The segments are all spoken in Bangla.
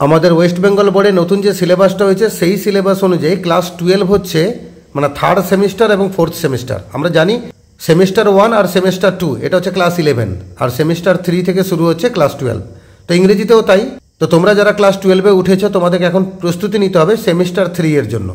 আমাদের ওয়েস্ট বেঙ্গল বোর্ডে নতুন যে সিলেবাসটা হয়েছে সেই সিলেবাস অনুযায়ী ক্লাস 12 হচ্ছে মানে থার্ড সেমিস্টার এবং ফোর্থ সেমিস্টার। আমরা জানি সেমিস্টার 1 আর সেমিস্টার 2 এটা হচ্ছে ক্লাস 11, আর সেমিস্টার 3 থেকে শুরু হচ্ছে ক্লাস 12। তো ইংরেজিতেও তাই। তো তোমরা যারা ক্লাস 12-এ উঠেছো তোমাদেরকে এখন প্রস্তুতি নিতে হবে সেমিস্টার 3 এর জন্য।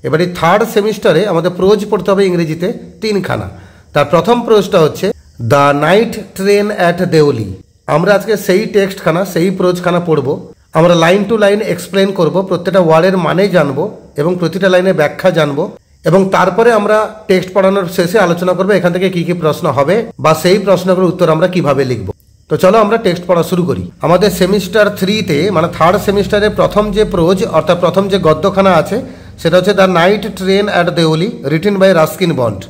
এবারে থার্ড সেমিস্টারে আমাদের প্রোজ পড়তে হবে ইংরেজিতে 3খানা। তার প্রথম প্রোজটা হচ্ছে the night train at Deoli. আমরা আজকে সেই টেক্সটখানা সেই প্রোজখানা পড়বো। আমরা লাইন টু লাইন এক্সপ্লেন করব, প্রত্যেকটা ওয়ার্ডের মানে জানবো এবং প্রতিটা লাইনের ব্যাখ্যা জানবো, এবং তারপরে আমরা টেক্সট পড়ানোর শেষে আলোচনা করবো এখান থেকে কি কি প্রশ্ন হবে বা সেই প্রশ্নগুলোর উত্তর আমরা কিভাবে লিখব। তো চলো আমরা টেক্সট পড়া শুরু করি। আমাদের সেমিস্টার 3-তে মানে থার্ড সেমিস্টারে প্রথম যে প্রোজ অর্থাৎ প্রথম যে গদ্যখানা আছে সেটা হচ্ছে the night train at Deoli, written by Ruskin Bond.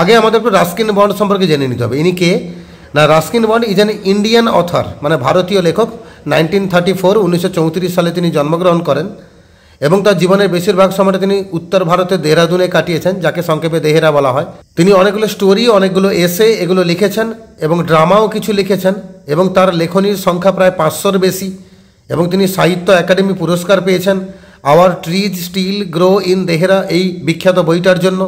আগে আমাদের একটু রাস্কিন বন্ড সম্পর্কে জেনে নিতে হবে। ইনি কে না, Ruskin bond is an Indian author, মানে ভারতীয় লেখক। 1934 সালে তিনি জন্মগ্রহণ করেন এবং তার জীবনের বেশিরভাগ সময়টা তিনি উত্তর ভারতে দেহরাদুনে কাটিয়েছেন, যাকে সংক্ষেপে দেহেরা বলা হয়। তিনি অনেকগুলো স্টোরি, অনেকগুলো এসে এগুলো লিখেছেন এবং ড্রামাও কিছু লিখেছেন, এবং তার লেখনীর সংখ্যা প্রায় 500-র বেশি, এবং তিনি সাহিত্য একাডেমি পুরস্কার পেয়েছেন our trees still grow in Dehra এই বিখ্যাত বইটার জন্য।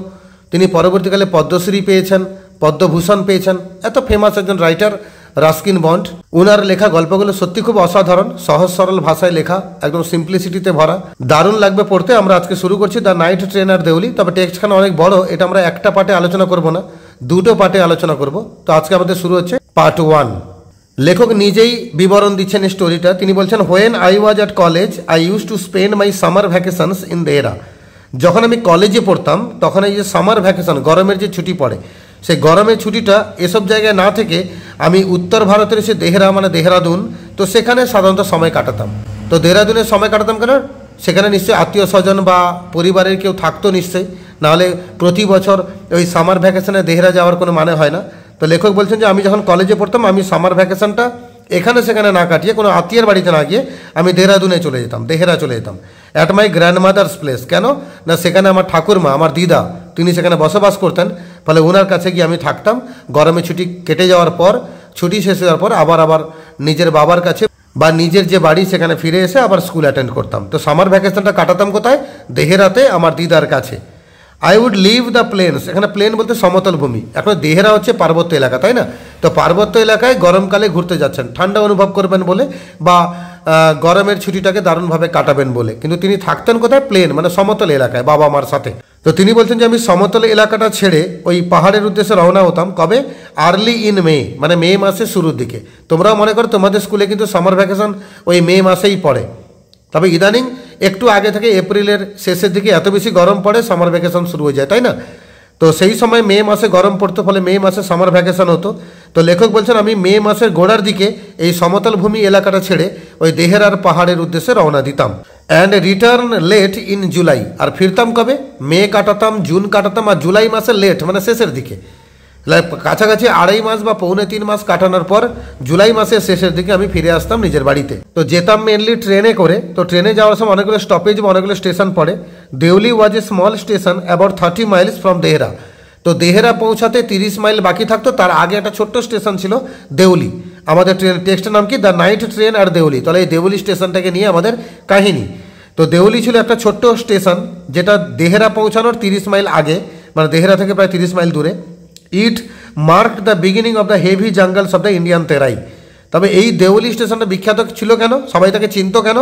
তিনি পরবর্তীকালে পদ্মশ্রী পেয়েছেন, পদ্মভূষণ পেয়েছেন। এত ফেমাস একজন রাইটার রাস্কিন বন্ড। উনার লেখা গল্পগুলো সত্যি খুব অসাধারণ, সহজ সরল ভাষায় লেখা, একদম সিম্পলিসিটিতে ভরা, দারুণ লাগবে পড়তে। আমরা আজকে শুরু করছি the night train at Deoli. তবে টেক্সটখানা অনেক বড়, এটা আমরা একটা পার্টে আলোচনা করব না, দুটো পার্টে আলোচনা করব। তো আজকে আমাদের শুরু হচ্ছে পার্ট 1। লেখক নিজেই বিবরণ দিচ্ছেন এই স্টোরিটা। তিনি বলছেন, when I was at college I use to spend my summer vacations in Dehra. যখন আমি কলেজে পড়তাম তখন এই যে সামার ভ্যাকেশন, গরমের যে ছুটি পড়ে, সেই গরমের ছুটিটা এসব জায়গায় না থেকে আমি উত্তর ভারতের সে দেহরা মানে দেহরাদুন, তো সেখানে সাধারণত সময় কাটাতাম। তো দেহরাদুনে সময় কাটাতাম কেন? সেখানে নিশ্চয়ই আত্মীয় স্বজন বা পরিবারের কেউ থাকতো নিশ্চয়ই, নাহলে প্রতি বছর ওই সামার ভ্যাকেশনে দেহরা যাওয়ার কোনো মানে হয় না। তো লেখক বলছেন যে আমি যখন কলেজে পড়তাম আমি সামার ভ্যাকেশনটা এখানে সেখানে না কাটিয়ে, কোনো আত্মীয়ের বাড়িতে না গিয়ে আমি দেহরাদুনে চলে যেতাম, দেহরা চলে যেতাম। At my grandmother's place. কেন না, সেখানে আমার ঠাকুরমা, আমার দিদা, তিনি সেখানে বসবাস করতেন। ফলে ওনার কাছে গিয়ে আমি থাকতাম। গরমে ছুটি কেটে যাওয়ার পর, ছুটি শেষ হওয়ার পর আবার নিজের বাবার কাছে বা নিজের যে বাড়ি সেখানে ফিরে এসে আবার স্কুল অ্যাটেন্ড করতাম। তো সামার ভ্যাকেশনটা কাটাতাম কোথায়? দেহেরাতে, আমার দিদার কাছে। I would leave the plains. এখানে প্লেন বলতে সমতল ভূমি। এখন দেহেরা হচ্ছে পার্বত্য এলাকা, তাই না? তো পার্বত্য এলাকায় গরমকালে ঘুরতে যাচ্ছেন, ঠান্ডা অনুভব করবেন বলে বা গরমের ছুটিটাকে দারুণভাবে কাটাবেন বলে। কিন্তু তিনি থাকতেন কোথায়? প্লেন মানে সমতল এলাকায় বাবা মার সাথে। তো তিনি বলছেন যে আমি সমতল এলাকাটা ছেড়ে ওই পাহাড়ের উদ্দেশ্যে রওনা হতাম। কবে? আর্লি ইন মে, মানে মে মাসের শুরুর দিকে। তোমরাও মনে করো তোমাদের স্কুলে কিন্তু সামার ভ্যাকেশন ওই মে মাসেই পড়ে। তবে ইদানিং একটু আগে থেকে এপ্রিলের শেষের দিকে এত বেশি গরম পড়ে, সামার ভ্যাকেশন শুরু হয়ে যায়, তাই না? তো সেই সময় মে মাসে গরম পড়তো, ফলে মে মাসে সামার ভ্যাকেশন হতো। তো লেখক বলছেন আমি মে মাসের গোড়ার দিকে এই সমতল ভূমি এলাকাটা ছেড়ে ওই দেহেরার পাহাড়ের উদ্দেশ্যে রওনা দিতাম। And return late in July. আর ফিরতাম কবে? মে কাটাতাম, জুন কাটাতাম, আর জুলাই মাসে লেট মানে শেষের দিকে। কাছাকাছি 2.5 মাস বা 3.25 মাস কাটানোর পর জুলাই মাসের শেষের দিকে আমি ফিরে আসতাম নিজের বাড়িতে। তো যেতাম মেনলি ট্রেনে করে। তো ট্রেনে যাওয়ার সময় অনেকগুলো স্টপেজ বা অনেকগুলো স্টেশন পড়ে। Deoli was a small station about 30 miles from Dehra. তো দেহরা পৌঁছাতে 30 মাইল বাকি থাকতো। তার আগে একটা ছোট্ট স্টেশন ছিল দেওলি। আমাদের ট্রেন টেক্সটের নাম কি? দ্য নাইট ট্রেন আর দেওলি। তাহলে এই দেওলি স্টেশনটাকে নিয়ে আমাদের কাহিনী। তো দেওলি ছিল একটা ছোট্ট স্টেশন যেটা দেহরা পৌঁছানোর 30 মাইল আগে, মানে দেহরা থেকে প্রায় 30 মাইল দূরে। It marked the beginning of the heavy jungles of the Indian Terai. তবে এই দেওলি স্টেশনটা বিখ্যাত ছিল কেন, সবাই তাকে চিনত কেন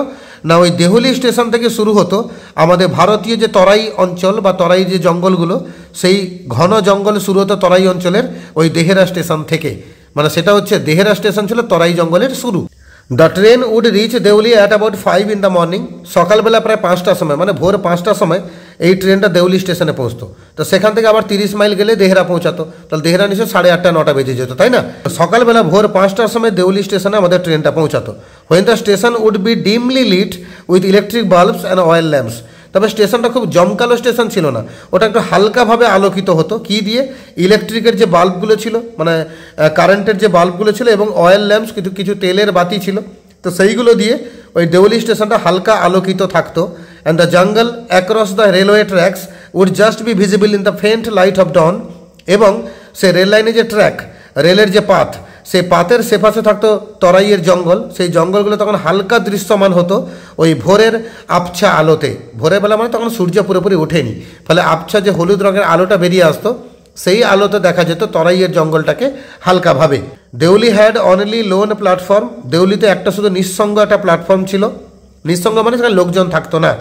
না, ওই দেওলি স্টেশন থেকে শুরু হতো আমাদের ভারতীয় যে তরাই অঞ্চল বা তরাই যে জঙ্গলগুলো, সেই ঘন জঙ্গল শুরু হতো তরাই অঞ্চলের ওই দেহেরা স্টেশন থেকে। মানে সেটা হচ্ছে দেহেরা স্টেশন ছিল তরাই জঙ্গলের শুরু। The train would reach Deoli at about 5 in the morning। সকালবেলা প্রায় 5টার সময়, মানে ভোর 5টার সময় এই ট্রেনটা দেওলি স্টেশনে পৌঁছতো। তো সেখান থেকে আবার 30 মাইল গেলে দেহরা পৌঁছাতো। তাহলে দেহরা নিশ্চয় 8:30 9টা বেজে যেত, তাই না? সকালবেলা ভোর 5টার সময় দেওলি স্টেশনে আমাদের ট্রেনটা পৌঁছাতো। When the station would be dimly lit with electric bulbs and oil lamps. তবে স্টেশনটা খুব জমকালো স্টেশন ছিল না, ওটা একটু হালকাভাবে আলোকিত হতো। কি দিয়ে? ইলেকট্রিকের যে বাল্বগুলো ছিল, মানে কারেন্টের যে বাল্বগুলো ছিল, এবং অয়েল ল্যাম্পস, কিছু তেলের বাতি ছিল। তো সেইগুলো দিয়ে ওই দেওলি স্টেশনটা হালকা আলোকিত থাকতো। And the jungle across the railway tracks would just be visible in the faint light of dawn. এবং সে রেল লাইনের যে ট্র্যাক, রেলের যে পাথ, সেই পাতের সেপাশে থাকতো তরাইয়ের জঙ্গল, সেই জঙ্গলগুলো তখন হালকা দৃশ্যমান হতো ওই ভোরের আবছা আলোতে। ভোরের বেলা মানে তখন সূর্য পুরোপুরি ওঠেনি, ফলে আবছা যে হলুদ রঙের আলোটা বেরিয়ে আসতো সেই আলোতে দেখা যেত তরাইয়ের জঙ্গলটাকে হালকাভাবে। Deoli had only lone platform, দেউলিতে একটা শুধু নিঃসঙ্গ একটা প্ল্যাটফর্ম ছিল। নিঃসঙ্গ মানে সেখানে লোকজন থাকতো না।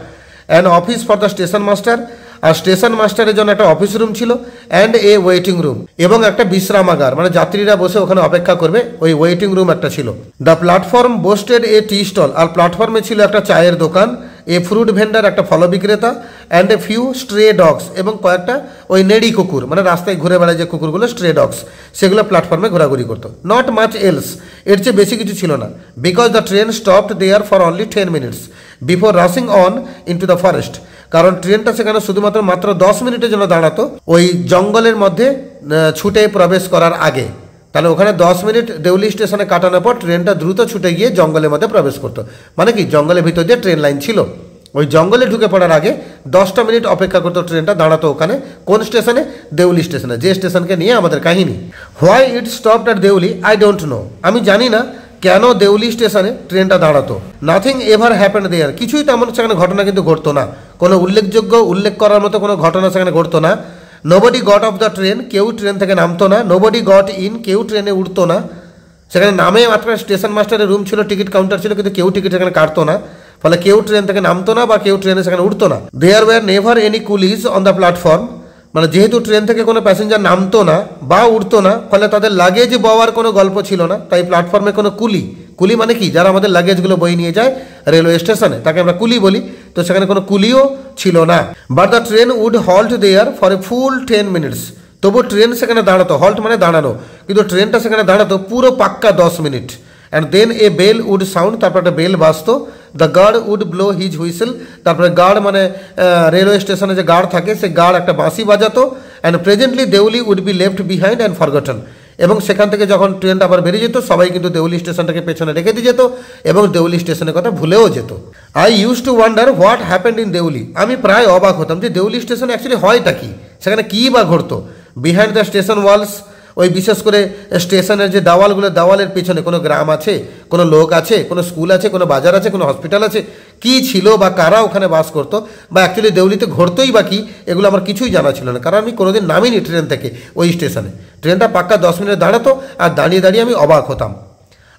And office for the station master, আর স্টেশন মাস্টারের জন্য একটা অফিস রুম ছিল। অ্যান্ড এ ওয়েটিং রুম, এবং একটা বিশ্রামাগার, মানে যাত্রীরা বসে ওখানে অপেক্ষা করবে ওই ওয়েটিং রুম একটা ছিল। The platform boasted a tea stall, আর প্ল্যাটফর্মে ছিল একটা চায়ের দোকান, এ ফ্রুট ভেন্ডার একটা ফল বিক্রেতা, অ্যান্ড এ ফিউ স্ট্রে ডগস, এবং কয়েকটা ওই নেড়ি কুকুর, মানে রাস্তায় ঘুরে বেড়ায় যে কুকুরগুলো স্ট্রে ডগস, সেগুলো প্ল্যাটফর্মে ঘোরাঘুরি করতো। নট মাচ এলস, এর চেয়ে বেশি কিছু ছিল না। Because the train stopped there for only 10 minutes before rushing on into the forest, কারণ ট্রেনটা সেখানে শুধুমাত্র 10 মিনিটের জন্য দাঁড়াতো ওই জঙ্গলের মধ্যে ছুটে প্রবেশ করার আগে। তাহলে ওখানে 10 মিনিট দেউলি স্টেশনে কাটানোর পর ট্রেনটা দ্রুত ছুটে গিয়ে জঙ্গলের মধ্যে প্রবেশ করতো। মানে কি, জঙ্গলের ভিতর দিয়ে ট্রেন লাইন ছিল, ওই জঙ্গলে ঢুকে পড়ার আগে 10টা মিনিট অপেক্ষা করতো ট্রেনটা, দাঁড়াতো ওখানে। কোন স্টেশনে? দেউলি স্টেশনে, যে স্টেশনকে নিয়ে আমাদের কাহিনী। Why it stopped at Deoli I don't know, আমি জানি না কেন দেউলি স্টেশনে ট্রেনটা দাঁড়াতো। নাথিং এভার হ্যাপেন্ড দেয়ার, কিছুই তেমন সেখানে ঘটনা কিন্তু ঘটতো না, কোনো উল্লেখযোগ্য উল্লেখ করার মতো কোনো ঘটনা সেখানে ঘটতো না। Nobody got off the train, কেউ ট্রেন থেকে নামতো না। নোবডি গট ইন, কেউ ট্রেনে উঠতো না। সেখানে নামে মাত্র স্টেশন মাস্টারের রুম ছিল, টিকিট কাউন্টার ছিল, কিন্তু কেউ টিকিট সেখানে কাটতো না, ফলে কেউ ট্রেন থেকে নামতো না বা কেউ ট্রেনে সেখানে উঠতো না। There were never any coolies on the platform, মানে যেহেতু ট্রেন থেকে কোনো প্যাসেঞ্জার নামতো না বা উঠতো না, ফলে তাদের লাগেজ বওয়ার কোনো গল্প ছিল না। তাই প্ল্যাটফর্মে কোনো কুলি, কুলি মানে কি, যারা আমাদের লাগেজগুলো বই নিয়ে যায় রেলওয়ে স্টেশনে, তাকে আমরা কুলি বলি, তো সেখানে কোনো কুলিও ছিল না। But the train would halt there for a full 10 minutes, তবু ট্রেন সেখানে দাঁড়াতো, হল্ট মানে দাঁড়ানো, কিন্তু ট্রেনটা সেখানে দাঁড়াতো পুরো পাক্কা 10 minute. And then a bell would sound, তারপর একটা বেল বাজতো। The guard would blow his whistle, তারপরে গার্ড মানে রেলওয়ে স্টেশনে যে গার্ড থাকে, সে গার্ড একটা বাঁশি বাজাতো। And presently Deoli would be left behind and forgotten, এবং সেখান থেকে যখন ট্রেনটা আবার বেরিয়ে যেত, সবাই কিন্তু দেউলি স্টেশনটাকে পেছনে রেখে দিয়ে যেত এবং দেউলি স্টেশনের কথা ভুলেও যেত। I use to wonder what happened in Deoli, আমি প্রায় অবাক হতাম যে দেউলি স্টেশন অ্যাকচুয়ালি হয়টা কি, সেখানে কী বা ঘটতো। বিহাইন্ড দ্য স্টেশন ওয়ালস, ওই বিশেষ করে স্টেশনের যে দেওয়ালগুলো, দেওয়ালের পেছনে কোনো গ্রাম আছে, কোনো লোক আছে, কোনো স্কুল আছে, কোনো বাজার আছে, কোনো হসপিটাল আছে, কি ছিল বা কারা ওখানে বাস করতো, বা অ্যাকচুয়ালি দেউলিতে ঘটতোই বা কি, এগুলো আমার কিছুই জানা ছিল না, কারণ আমি কোনোদিন নামিনি ট্রেন থেকে ওই স্টেশনে। ট্রেনটা পাক্কা 10 মিনিট দাঁড়াতো, আর দাঁড়িয়ে দাঁড়িয়ে আমি অবাক হতাম।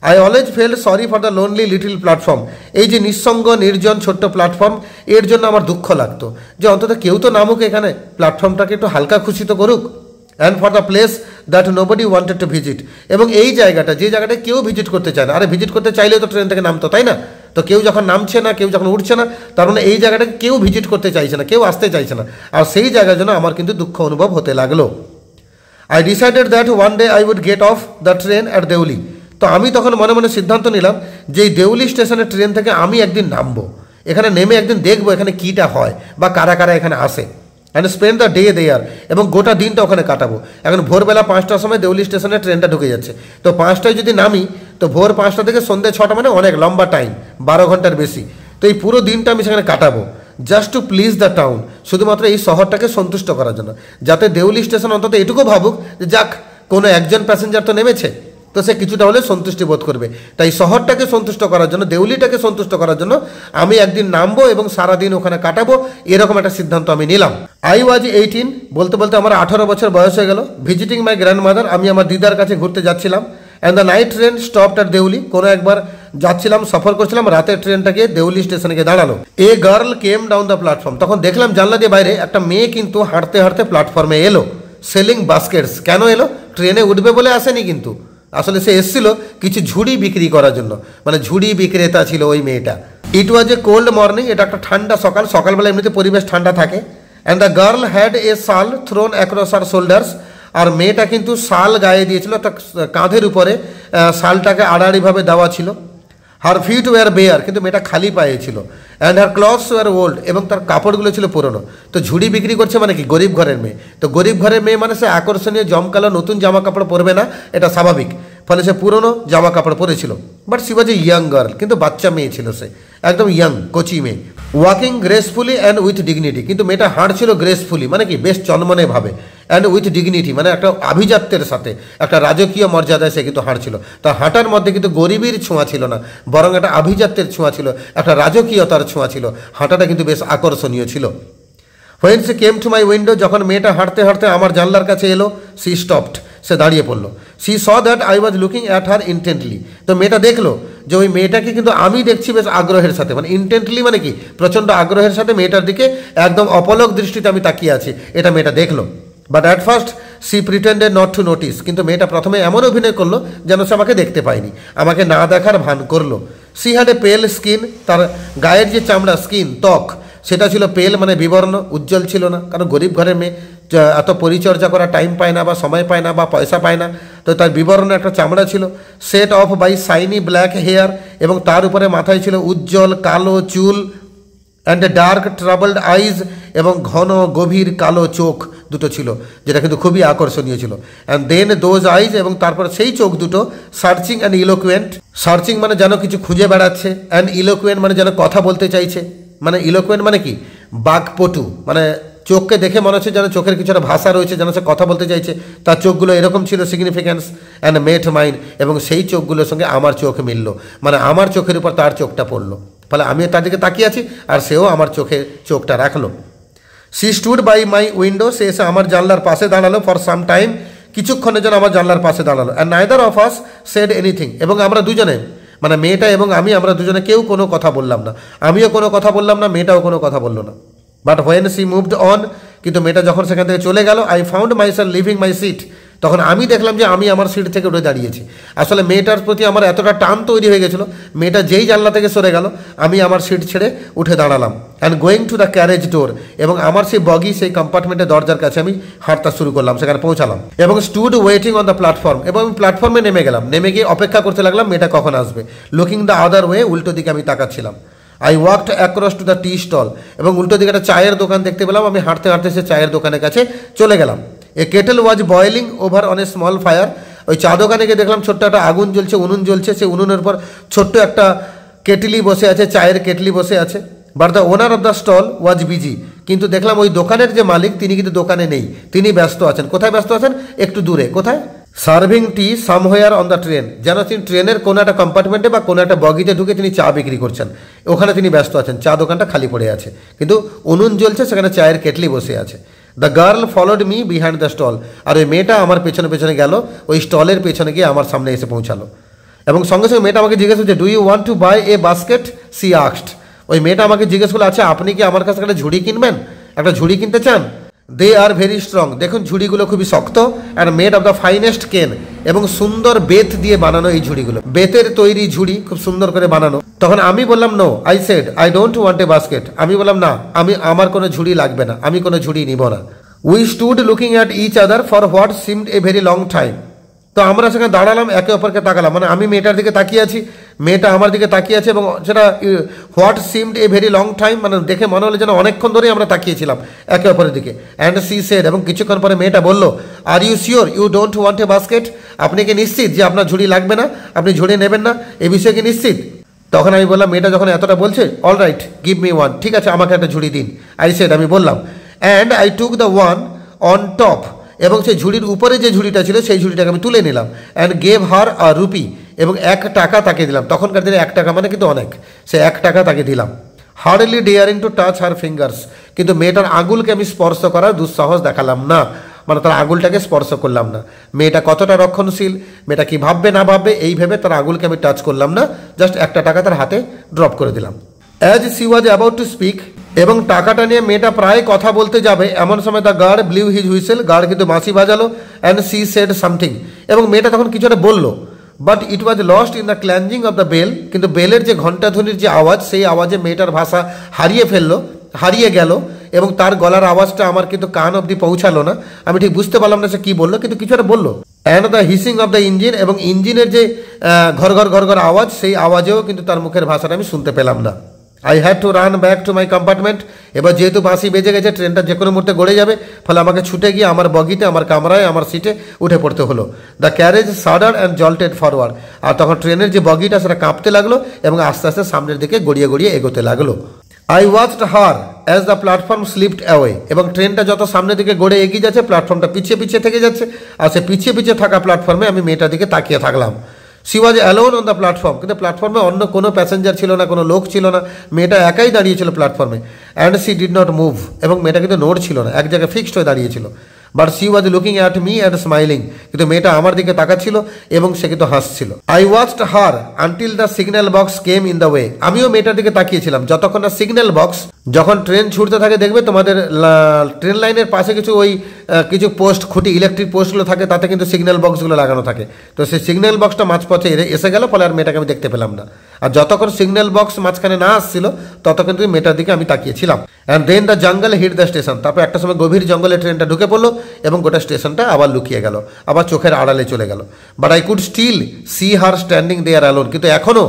I always fail sorry for the lonely little platform, এই যে নিঃসঙ্গ নির্জন ছোট্ট প্ল্যাটফর্ম, এর জন্য আমার দুঃখ লাগতো যে অন্তত কেউ তো নামুক এখানে, প্ল্যাটফর্মটাকে একটু হালকা খুশি তো করুক। And for the place that nobody wanted to visit, এবং এই জায়গাটা, যে জায়গাটা কেউ ভিজিট করতে চায় না, আরে ভিজিট করতে চাইলেও তো ট্রেন থেকে নামতো, তাই না? তো কেউ যখন নামছে না, কেউ যখন উঠছে না, তার মানে এই জায়গাটাকে কেউ ভিজিট করতে চাইছে না, কেউ আসতে চাইছে না, আর সেই জায়গার জন্য আমার কিন্তু দুঃখ অনুভব হতে লাগলো। I decided that one day I would get off the train at Deoli, তো আমি তখন মনে মনে সিদ্ধান্ত নিলাম যে এই দেউলি স্টেশনের ট্রেন থেকে আমি একদিন নামবো, এখানে নেমে একদিন দেখবো এখানে কীটা হয় বা কারা কারা এখানে আসে। And spend the day there, এবং গোটা দিনটা ওখানে কাটাবো। এখন ভোরবেলা 5টার সময় দেউলি স্টেশনে ট্রেনটা ঢুকে যাচ্ছে, তো 5টায় যদি নামি, তো ভোর 5টা থেকে সন্ধ্যে 6টা, মানে অনেক লম্বা টাইম, 12 ঘন্টার বেশি। তো এই পুরো দিনটা আমি সেখানে কাটাবো just to please the town, শুধুমাত্র এই শহরটাকে সন্তুষ্ট করার জন্য, যাতে দেউলি স্টেশন অন্তত এটুকু ভাবুক যে যাক, কোনো একজন প্যাসেঞ্জার তো নেমেছে, তো সে কিছুটা হলে সন্তুষ্টি বোধ করবে। তাই শহরটাকে সন্তুষ্ট করার জন্য, দেউলিটাকে সন্তুষ্ট করার জন্য আমি একদিন নামবো এবং সারাদিন ওখানে কাটাবো, এরকম একটা সিদ্ধান্ত আমি নিলাম। আই ওয়াজ 18, বলতে বলতে আমার 18 বছর বয়স হয়ে গেল। ভিজিটিং মাই গ্র্যান্ডমাদার, আমি আমার দিদার কাছে ঘুরতে যাচ্ছিলাম। And the night train stopped at Deoli, কোনো একবার যাচ্ছিলাম, সফর করছিলাম, রাতের ট্রেনটাকে দেউলি স্টেশনে গিয়ে দাঁড়ালো। A girl came down the platform, তখন দেখলাম জানলা দিয়ে বাইরে একটা মেয়ে কিন্তু হাঁটতে হাঁটতে প্ল্যাটফর্মে এলো, সেলিং বাস্কেটস। কেন এলো? ট্রেনে উঠবে বলে আসেনি, কিন্তু আসলে সে এসেছিল কিছু ঝুড়ি বিক্রি করার জন্য, মানে ঝুড়ি বিক্রেতা ছিল ওই মেয়েটা। ইট ওয়াজ এ কোল্ড মর্নিং, এটা একটা ঠান্ডা সকাল, সকালবেলা এমনিতে পরিবেশ ঠান্ডা থাকে। And the girl had a শাল থ্রোন অ্যাক্রস হার শোল্ডার্স, আর মেয়েটা কিন্তু শাল গায়ে দিয়েছিল, তার কাঁধের উপরে শালটাকে আড়াআড়িভাবে দেওয়া ছিল। হার ফিট ওয়ার বেয়ার, কিন্তু মেয়েটা খালি পায়ে ছিল। And her clothes were old, এবং তার কাপড়গুলো ছিল পুরনো। তো ঝুড়ি বিক্রি করছে মানে কি, গরিব ঘরের মেয়ে। তো গরিব ঘরের মেয়ে মানে সে আকর্ষণীয় জমকালো নতুন জামা কাপড় পরবে না, এটা স্বাভাবিক, ফলে সে পুরনো জামা কাপড় পরেছিল। But C was a young girl, কিন্তু বাচ্চা মেয়ে ছিল, সে একদম ইয়াং কচি মেয়ে। Walking gracefully and with dignity, কিন্তু মেয়েটা হাঁটছিল গ্রেসফুলি, মানে কি বেশ চনমনে ভাবে, অ্যান্ড উইথ ডিগনিটি, মানে একটা আভিজাত্যের সাথে, একটা রাজকীয় মর্যাদায় সে কিন্তু হাঁটছিল। তার হাঁটার মধ্যে কিন্তু গরিবের ছোঁয়া ছিল না, বরং একটা আভিজাত্যের ছোঁয়া ছিল, একটা রাজকীয়তার ছোঁয়া ছিল। হাঁটাটা কিন্তু বেশ আকর্ষণীয় ছিল। When say came to my window, যখন মেয়েটা হাঁটতে হাঁটতে আমার জানলার কাছে এলো, সি স্টপড, সে দাঁড়িয়ে পড়লো। She saw that I was looking at her intently, তো মেয়েটা দেখলো যে ওই মেয়েটাকে কিন্তু আমি দেখছি বেশ আগ্রহের সাথে, মানে ইন্টেন্টলি মানে কি, প্রচণ্ড আগ্রহের সাথে মেয়েটার দিকে একদম অপলক দৃষ্টিতে আমি তাকিয়ে আছি, এটা মেয়েটা দেখলো। But at first she pretended not to notice, কিন্তু মেয়েটা প্রথমে এমন অভিনয় করলো যেন সে আমাকে দেখতে পায়নি, আমাকে না দেখার ভান করলো। সি হ্যাড এ পেল স্কিন, তার গায়ের যে চামড়া, স্কিন, ত্বক, সেটা ছিল পেল, মানে বিবর্ণ, উজ্জ্বল ছিল না, কারণ গরিব ঘরের মেয়ে এত পরিচর্যা করার টাইম পায় না, বা সময় পায় না, বা পয়সা পায় না, তো তার বিবর্ণ একটা চামড়া ছিল। Set off by shiny black hair, এবং তার উপরে মাথায় ছিল উজ্জ্বল কালো চুল, অ্যান্ড ডার্ক ট্রাবলড আইজ, এবং ঘন গভীর কালো চোখ দুটো ছিল, যেটা কিন্তু খুবই আকর্ষণীয় ছিল। অ্যান্ড দেন দোজ আইজ, এবং তারপর সেই চোখ দুটো সার্চিং অ্যান্ড ইলোকুয়েন্ট, সার্চিং মানে যেন কিছু খুঁজে বেড়াচ্ছে, অ্যান্ড ইলোকুয়েন্ট মানে যেন কথা বলতে চাইছে, মানে ইলোকুয়েন্ট মানে কি, বাকপটু, মানে চোখকে দেখে মনে হচ্ছে যেন চোখের কিছু একটা ভাষা রয়েছে, যেন সে কথা বলতে চাইছে। তার চোখগুলো এরকম ছিল, সিগনিফিক্যান্স, অ্যান্ড মেট মাইন্ড, এবং সেই চোখগুলোর সঙ্গে আমার চোখ মিলল, মানে আমার চোখের উপর তার চোখটা পড়লো, ফলে আমিও তার দিকে তাকিয়ে আছি আর সেও আমার চোখে চোখটা রাখলো। She stood by my window, সে এসে আমার জানলার পাশে দাঁড়ালো, ফর সাম টাইম, কিছুক্ষণের জন্য আমার জানলার পাশে দাঁড়ালো। And neither of us said anything, এবং আমরা দুজনে, মানে মেয়েটা এবং আমি, আমরা দুজনে কেউ কোনো কথা বললাম না, আমিও কোনো কথা বললাম না, মেয়েটাও কোনো কথা বললো না। But when she moved on, কিন্তু মেয়েটা যখন সেখান থেকে চলে গেল, I found myself leaving my seat, তখন আমি দেখলাম যে আমি আমার সিট থেকে উঠে দাঁড়িয়েছি। আসলে মেয়েটার প্রতি আমার এতটা টান তৈরি হয়ে গেছিলো, মেয়েটা যেই জানলা থেকে সরে গেল, আমি আমার সিট ছেড়ে উঠে দাঁড়ালাম। And going to the carriage door, এবং আমার সেই বগি, সেই কম্পার্টমেন্টের দরজার কাছে আমি হাঁটতে শুরু করলাম, সেখানে পৌঁছালাম, এবং stood waiting on the platform, এবং আমি প্ল্যাটফর্মে নেমে গেলাম, নেমে গিয়ে অপেক্ষা করতে লাগলাম মেয়েটা কখন আসবে। লুকিং দ্য আদার ওয়ে, উল্টো দিকে আমি তাকাচ্ছিলাম। I walked across to the tea stall, এবং উল্টো দিকে একটা চায়ের দোকান দেখতে পেলাম, আমি হাঁটতে হাঁটতে সে চায়ের দোকানের কাছে চলে গেলাম। A kettle was boiling over on a small fire, ওই চা দোকানে গিয়ে দেখলাম ছোট্ট একটা আগুন জ্বলছে, উনুন জ্বলছে, সেই উনুনের পর ছোট্ট একটা কেটলি বসে আছে, চায়ের কেটলি বসে আছে। But the owner of the stall was busy, কিন্তু দেখলাম ওই দোকানের যে মালিক, তিনি কিন্তু দোকানে নেই, তিনি ব্যস্ত আছেন। কোথায় ব্যস্ত আছেন? একটু দূরে। কোথায়? Serving T somewhere on the train, যেন তিনি ট্রেনের কোনো একটা কম্পার্টমেন্টে বা কোনো একটা বগিতে ঢুকে তিনি চা বিক্রি করছেন, ওখানে তিনি ব্যস্ত আছেন। চা দোকানটা খালি পড়ে আছে, কিন্তু উনুন জ্বলছে, সেখানে চায়ের কেটলি বসে আছে। The girl followed me behind the stall, আর ওই মেয়েটা আমার পেছনে পেছনে গেল, ওই স্টলের পেছনে গিয়ে আমার সামনে এসে পৌঁছালো, এবং সঙ্গে সঙ্গে মেয়েটা আমাকে জিজ্ঞেস করছে, do you want to buy a basket, she asked. ওই মেয়েটা আমাকে জিজ্ঞেস করলো, আচ্ছা আপনি কি আমার কাছে একটা ঝুড়ি কিনবেন, একটা ঝুড়ি কিনতে চান? দে আর ভেরি স্ট্রং, দেখুন ঝুড়িগুলো খুবই শক্ত, and made of the finest কেন, এবং সুন্দর বেত দিয়ে বানানো এই ঝুড়িগুলো, বেতের তৈরি ঝুড়ি, খুব সুন্দর করে বানানো। তখন আমি বললাম, no, I said I don't want a basket, আমি বললাম না, আমার কোনো ঝুড়ি লাগবে না, আমি কোনো ঝুড়ি নিব না। We stood looking at each other for what seemed a very long time, তো আমরা সেখানে দাঁড়ালাম, একে অপরকে তাকালাম, মানে আমি মেয়েটার দিকে তাকিয়ে আছি, মেয়েটা আমার দিকে তাকিয়ে আছে, এবং সেটা what seemed a very long time, মানে দেখে মনে হলো যেন অনেকক্ষণ ধরেই আমরা তাকিয়েছিলাম একে অপরের দিকে। অ্যান্ড সি সেড, এবং কিছুক্ষণ পরে মেয়েটা বলল, are you sure you don't want a basket, আপনি কি নিশ্চিত যে আপনার ঝুড়ি লাগবে না, আপনি ঝুড়ি নেবেন না, এ বিষয়ে কি নিশ্চিত? তখন আমি বললাম, মেয়েটা যখন এতটা বলছে, all write give me one, ঠিক আছে আমাকে একটা ঝুড়ি দিন, আই সেড, আমি বললাম। And I took the one on top, এবং সেই ঝুড়ির উপরে যে ঝুড়িটা ছিল সেই ঝুড়িটাকে আমি তুলে নিলাম। And gave her a rupee, এবং 1 টাকা তাকে দিলাম, তখনকার দিনে 1 টাকা মানে কিন্তু অনেক, সে 1 টাকা তাকে দিলাম। Hardly daring to touch her fingers, কিন্তু মেয়েটার আঙুলকে আমি স্পর্শ করার দুঃসাহস দেখালাম না, মানে তার আঙুলটাকে স্পর্শ করলাম না। মেয়েটা কতটা রক্ষণশীল, মেয়েটা কি ভাববে না ভাববে, এই ভেবে তার আঙুলকে আমি টাচ করলাম না, জাস্ট 1 টাকা তার হাতে ড্রপ করে দিলাম। As she was about to speak, এবং টাকাটা নিয়ে মেয়েটা প্রায় কথা বলতে যাবে, এমন সময় the guard blew his whistle, guard কিন্তু বাঁশি বাজালো। অ্যান্ড সি সেড সামথিং, এবং মেয়েটা তখন কিছু একটা বললো, but it was lost in the clanging of the bell, কিন্তু বেলের যে ঘণ্টাধ্বনির যে আওয়াজ, সেই আওয়াজে মেয়েটার ভাষা হারিয়ে গেল, এবং তার গলার আওয়াজটা আমার কিন্তু কান অবধি পৌঁছালো না, আমি ঠিক বুঝতে পারলাম না সে কী বললো, কিন্তু কিছু একটা বললো। And the hissing of the engine, এবং ইঞ্জিনের যে ঘর ঘর আওয়াজ, সেই আওয়াজেও কিন্তু তার মুখের ভাষাটা আমি শুনতে পেলাম না। I had to run back to my compartment, এবার যেহেতু বাঁশি বেজে গেছে, ট্রেনটা যে কোনো মুহূর্তে গড়ে যাবে, ফলে আমাকে ছুটে গিয়ে আমার বগিতে, আমার কামরায়, আমার সিটে উঠে পড়তে হলো। The carriage shudder and jolted forward, আর তখন ট্রেনের যে বগিটা সেটা কাঁপতে লাগলো, এবং আস্তে আস্তে সামনের দিকে গড়িয়ে গড়িয়ে এগোতে লাগলো। I watched her as the platform slipped away, এবং ট্রেনটা যত সামনের দিকে গড়ে এগিয়ে যাচ্ছে প্ল্যাটফর্মটা পিছিয়ে পিছিয়ে থেকে যাচ্ছে, আর সে পিছিয়ে পিছিয়ে থাকা প্ল্যাটফর্মে আমি মেয়েটার দিকে তাকিয়ে থাকলাম। She was alone on the platform, কিন্তু প্ল্যাটফর্মে অন্য কোনো প্যাসেঞ্জার ছিল না, কোনো লোক ছিল না, মেয়েটা একাই দাঁড়িয়েছিল প্ল্যাটফর্মে। And she did not move, এবং মেয়েটা কিন্তু নড়ছিল না, এক জায়গায় ফিক্সড হয়ে দাঁড়িয়েছিল। But she was looking at me and smiling, কিন্তু মেয়েটা আমার দিকে তাকাচ্ছিল এবং সে কিন্তু হাসছিল। I watched her until the signal box came in the way, আমিও মেয়েটার দিকে তাকিয়েছিলাম যতক্ষণ না সিগন্যাল বক্স, যখন ট্রেন ছুটতে থাকে দেখবে তোমাদের ট্রেন লাইনের পাশে কিছু কিছু পোস্ট, খুঁটি, ইলেকট্রিক পোস্টগুলো থাকে, তাতে কিন্তু সিগন্যাল বক্সগুলো লাগানো থাকে। তো সেই সিগন্যাল বক্সটা মাঝপথে এসে গেল, ফলে আর মেয়েটাকে আমি দেখতে পেলাম না। আর যতক্ষণ সিগন্যাল বক্স মাঝখানে না আসছিল ততক্ষণ কিন্তু মেয়েটার দিকে আমি তাকিয়েছিলাম। And then the jungle hid the station, তারপর একটা সময় গভীর জঙ্গলে ট্রেনটা ঢুকে পড়লো এবং গোটা স্টেশনটা আবার লুকিয়ে গেল, আবার চোখের আড়ালে চলে গেল। But I could still see her standing there alone, কিন্তু এখনও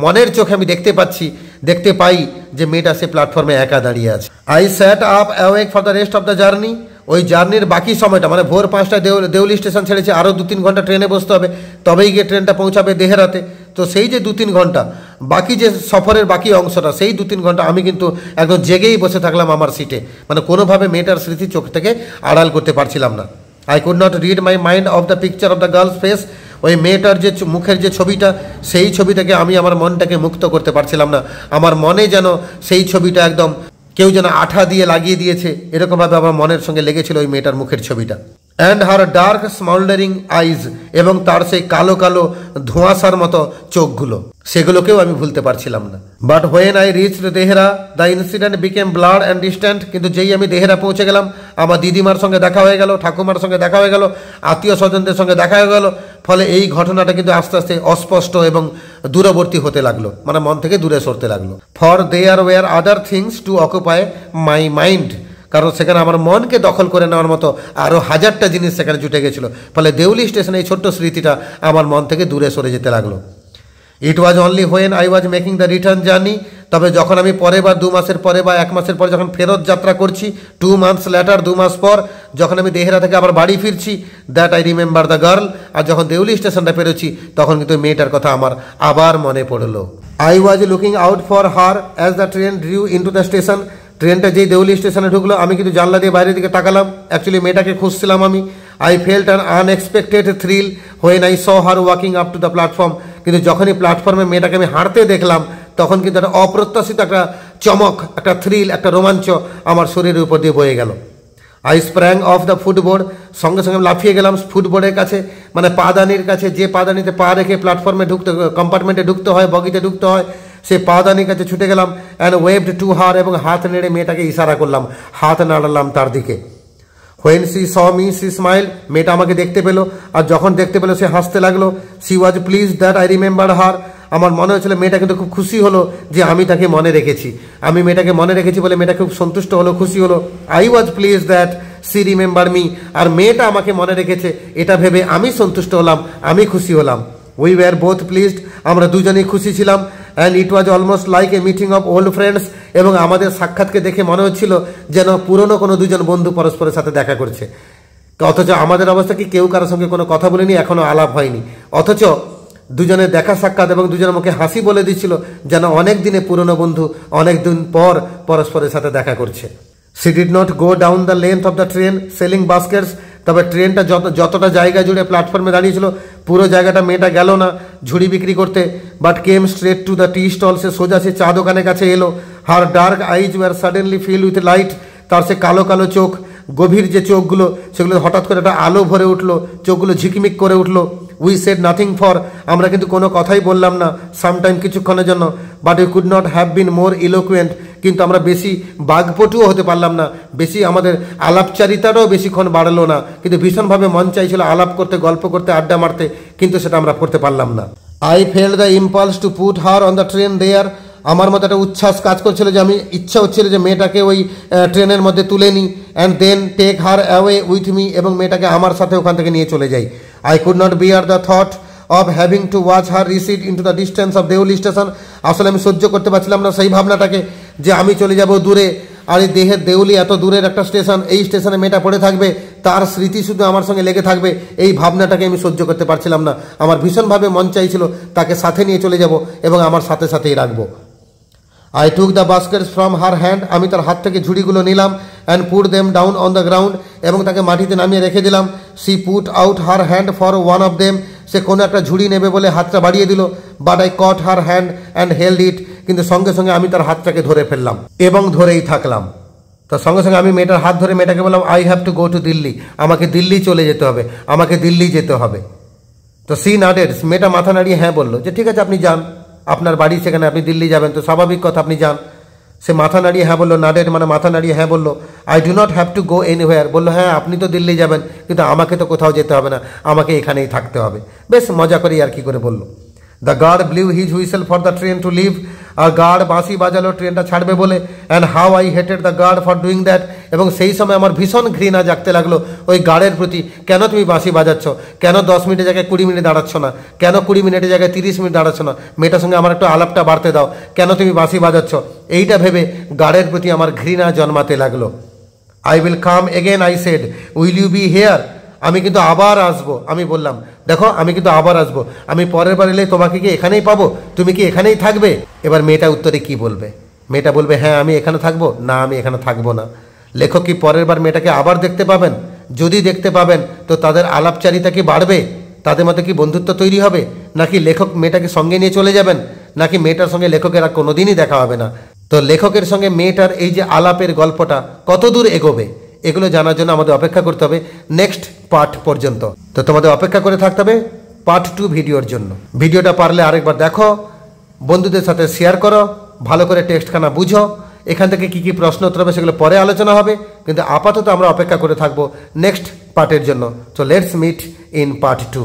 মনের চোখে আমি দেখতে পাই যে মেয়েটা সে প্ল্যাটফর্মে একা দাঁড়িয়ে আছে। I sat up awake for the rest of the journey, ওই জার্নির বাকি সময়টা, মানে ভোর 5টায় দেউলি স্টেশন ছেড়েছে, আরও 2-3 ঘন্টা ট্রেনে বসতে হবে, তবেই গিয়ে ট্রেনটা পৌঁছাবে দেহেরাতে। তো সেই যে 2-3 ঘন্টা বাকি, যে সফরের বাকি অংশটা, সেই 2-3 ঘন্টা আমি কিন্তু একদম জেগেই বসে থাকলাম আমার সিটে, মানে কোনোভাবে মেয়েটার স্মৃতি চোখ থেকে আড়াল করতে পারছিলাম না। I could not read my mind of the picture of the girls face, ওই মেয়েটার যে মুখের যে ছবিটা, সেই ছবি থেকে আমি আমার মনটাকে মুক্ত করতে পারছিলাম না। আমার মনে যেন সেই ছবিটা একদম কেউ যেন আঠা দিয়ে লাগিয়ে দিয়েছে, এরকমভাবে আমার মনের সঙ্গে লেগেছিল ওই মেয়েটার মুখের ছবিটা। অ্যান্ড হার ডার্ক স্মাউল্ডারিং আইজ, এবং তার সেই কালো কালো ধোঁয়াশার মতো চোখগুলো, সেগুলোকেও আমি ভুলতে পারছিলাম না। But when I reached Dehra the incident became blur and distant, কিন্তু যেই আমি দেহরা পৌঁছে গেলাম, আমার দিদিমার সঙ্গে দেখা হয়ে গেল, ঠাকুমার সঙ্গে দেখা হয়ে গেল, আত্মীয় স্বজনদের সঙ্গে দেখা হয়ে গেল, ফলে এই ঘটনাটা কিন্তু আস্তে আস্তে অস্পষ্ট এবং দূরবর্তী হতে লাগলো, মানে মন থেকে দূরে সরতে লাগলো। For there were other things to occupy my mind, কারণ সেখানে আমার মনকে দখল করে নেওয়ার মতো আরও 1000টা জিনিস সেখানে জুটে গেছিলো, ফলে দেউলি স্টেশনে এই ছোট্ট স্মৃতিটা আমার মন থেকে দূরে সরে যেতে লাগলো। It was only when I was making the return journey, তবে যখন আমি পরে বা 2 মাসের পরে বা 1 মাসের পরে যখন ফেরত যাত্রা করছি, 2 months লেটার, 2 মাস পর যখন আমি দেহরা থেকে আবার বাড়ি ফিরছি, that I remember the girl, আর যখন দেউলি স্টেশনটা পেরোচ্ছি তখন কিন্তু মেয়েটার কথা আমার আবার মনে পড়লো। I was looking out for her as the train drew into the station, ট্রেনটা যেই দেউলি স্টেশনে ঢুকলো আমি কিন্তু জানলা দিয়ে বাইরের দিকে তাকালাম, অ্যাকচুয়ালি মেয়েটাকে খুঁজছিলাম আমি। I felt an unexpected thrill when I saw her walking up to the platform, কিন্তু যখনই প্ল্যাটফর্মে মেয়েটাকে আমি হাঁটতে দেখলাম তখন কিন্তু একটা অপ্রত্যাশিত একটা চমক, একটা থ্রিল, একটা রোমাঞ্চ আমার শরীরের উপর দিয়ে বয়ে গেল। আই স্প্র্যাং অফ দ্য ফুটবোর্ড, সঙ্গে সঙ্গে লাফিয়ে গেলাম ফুটবোর্ডের কাছে, মানে পাদানির কাছে, যে পাদানিতে পা রেখে প্ল্যাটফর্মে কম্পার্টমেন্টে ঢুকতে হয়, বগিতে ঢুকতে হয়, সেই পাদানির কাছে ছুটে গেলাম। অ্যান্ড ওয়েভড টু হার, এবং হাত নেড়ে মেয়েটাকে ইশারা করলাম, হাত নাড়ালাম তার দিকে। When she saw me she smile, মেয়েটা আমাকে দেখতে পেলো, আর যখন দেখতে পেলো সে হাসতে লাগলো। C was please that I remember হার, আমার মনে হয়েছিল মেয়েটা কিন্তু খুব খুশি হলো যে আমি তাকে মনে রেখেছি, আমি মেয়েটাকে মনে রেখেছি বলে মেয়েটা খুব সন্তুষ্ট হলো, খুশি হলো। I was please that she remember me, আর মেয়েটা আমাকে মনে রেখেছে এটা ভেবে আমি সন্তুষ্ট হলাম, আমি খুশি হলাম। উই ওয়ার বোথ প্লিজড, আমরা দুজনেই খুশি ছিলাম। And it was almost like a meeting of old friends, এবং আমাদের সাক্ষাৎকে দেখে মনে হচ্ছিল যেন পুরনো কোনো দুজন বন্ধু পরস্পরের সাথে দেখা করছে, অথচ আমাদের অবস্থা কি কেউ কারোর সঙ্গে কোনো কথা বলিনি, এখনও আলাপ হয়নি, অথচ দুজনের দেখা সাক্ষাৎ এবং দুজনের মুখে হাসি বলে দিচ্ছিল যেন অনেক দিনে পুরনো বন্ধু অনেক দিন পর পরস্পরের সাথে দেখা করছে। C did not go down the length of the train selling baskets, তবে ট্রেনটা যতটা জায়গা জুড়ে প্ল্যাটফর্মে দাঁড়িয়েছিল পুরো জায়গাটা মেয়েটা গেল না ঝুড়ি বিক্রি করতে, but came straight to the tea stall, সে সোজা সে চা দোকানের কাছে এলো। Her dark eyes were suddenly fill with light, তার সে কালো কালো চোখ, গভীর যে চোখগুলো সেগুলো হঠাৎ করে একটা আলো ভরে উঠলো, চোখগুলো ঝিকমিক করে উঠলো। উই সেড নাথিং ফর, আমরা কিন্তু কোনো কথাই বললাম না সামটাইম, কিছুক্ষণের জন্য। But we could not have been more eloquent, কিন্তু আমরা বেশি বাগপটুও হতে পারলাম না, বেশি আমাদের আলাপচারিতাটাও বেশিক্ষণ বাড়লো না, কিন্তু ভীষণভাবে মন চাইছিল আলাপ করতে, গল্প করতে, আড্ডা মারতে, কিন্তু সেটা আমরা করতে পারলাম না। I felt the impulse to put her on the train there, আমার মধ্যে একটা উচ্ছ্বাস কাজ করছিল যে আমি ইচ্ছা হচ্ছিল যে মেয়েটাকে ওই ট্রেনের মধ্যে তুলে নিই, and then take her away with me, এবং মেয়েটাকে আমার সাথে ওখান থেকে নিয়ে চলে যাই। I could not bear the thought of having to watch her recede into the distance of Deoli station, আসলে আমি সহ্য করতে পারছিলাম না সেই ভাবনাটাকে যে আমি চলে যাব দূরে, আর এই দেহের দেউলি এত দূরের একটা স্টেশন, এই স্টেশনে মেয়েটা পড়ে থাকবে, তার স্মৃতি শুধু আমার সঙ্গে লেগে থাকবে, এই ভাবনাটাকে আমি সহ্য করতে পারছিলাম না। আমার ভীষণভাবে মন চাইছিল তাকে সাথে নিয়ে চলে যাব এবং আমার সাথে সাথেই রাখবো। I took the baskets from her hand, আমি তার হাত থেকে ঝুড়িগুলো নিলাম, and put them down on the ground, এবং তাকে মাটিতে নামিয়ে রেখে দিলাম। She put out her hand for one of them, সে কোনো একটা ঝুড়ি নেবে বলে হাতটা বাড়িয়ে দিল। But I caught her hand and held it, কিন্তু সঙ্গে সঙ্গে আমি তার হাতটাকে ধরে ফেললাম এবং ধরেই থাকলাম। তো সঙ্গে সঙ্গে আমি মেয়েটার হাত ধরে মেয়েটাকে বললাম, I have to go to Delhi, আমাকে দিল্লি চলে যেতে হবে, আমাকে দিল্লি যেতে হবে। তো সি নাডেড, মেয়েটা মাথা নাড়িয়ে হ্যাঁ বললো, যে ঠিক আছে আপনি যান, আপনার বাড়ি সেখানে, আপনি দিল্লি যাবেন তো স্বাভাবিক কথা, আপনি যান। সে মাথা নাড়িয়ে হ্যাঁ বললো, নাডেড মানে মাথা নাড়িয়ে হ্যাঁ বললো। I do not have to go anywhere, বললো হ্যাঁ আপনি তো দিল্লি যাবেন, কিন্তু আমাকে তো কোথাও যেতে হবে না, আমাকে এখানেই থাকতে হবে। বেশ মজা করে আর কি করে বললো। The guard blew his whistle for the train to leave, আর গার্ড বাঁশি বাজালো ট্রেনটা ছাড়বে বলে। And how I hated the guard for doing that, এবং সেই সময় আমার ভীষণ ঘৃণা জাগতে লাগলো ওই গার্ডের প্রতি। কেন তুমি বাঁশি বাজাচ্ছ, কেন 10 মিনিটের জায়গায় 20 মিনিট দাঁড়াচ্ছ না, কেন 20 মিনিটের জায়গায় 30 মিনিট দাঁড়াচ্ছ না, মেয়েটার সঙ্গে আমার একটু আলাপটা বাড়তে দাও, কেন তুমি বাঁশি বাজাচ্ছ, এইটা ভেবে গার্ডের প্রতি আমার ঘৃণা জন্মাতে লাগলো। I will come again I said, will you be here, আমি কিন্তু আবার আসবো। আমি বললাম দেখো আমি কিন্তু আবার আসবো, আমি পরের বার এলে তোমাকে কি এখানেই পাবো, তুমি কি এখানেই থাকবে? এবার মেয়েটা উত্তরে কি বলবে? মেয়েটা বলবে হ্যাঁ আমি এখানে থাকবো, না আমি এখানে থাকবো না। লেখক কি পরের বার মেয়েটাকে আবার দেখতে পাবেন? যদি দেখতে পাবেন তো তাদের আলাপচারিতা কি বাড়বে, তাদের মধ্যে কি বন্ধুত্ব তৈরি হবে, নাকি লেখক মেয়েটাকে সঙ্গে নিয়ে চলে যাবেন, নাকি মেয়েটার সঙ্গে লেখকের আর কোনোদিনই দেখা হবে না? তো লেখকের সঙ্গে মেয়েটার এই যে আলাপের গল্পটা কতদূর এগোবে, এগুলো জানার জন্য আমাদের অপেক্ষা করতে হবে নেক্সট পার্ট পর্যন্ত। তো তোমাদের অপেক্ষা করে থাকতে হবে পার্ট 2 ভিডিওর জন্য। ভিডিওটা পারলে আরেকবার দেখো, বন্ধুদের সাথে শেয়ার করো, ভালো করে টেক্সটখানা বুঝো, এখান থেকে কী কী প্রশ্ন উত্তর হবে সেগুলো পরে আলোচনা হবে, কিন্তু আপাতত আমরা অপেক্ষা করে থাকবো নেক্সট পার্টের জন্য। তো লেটস মিট ইন পার্ট 2।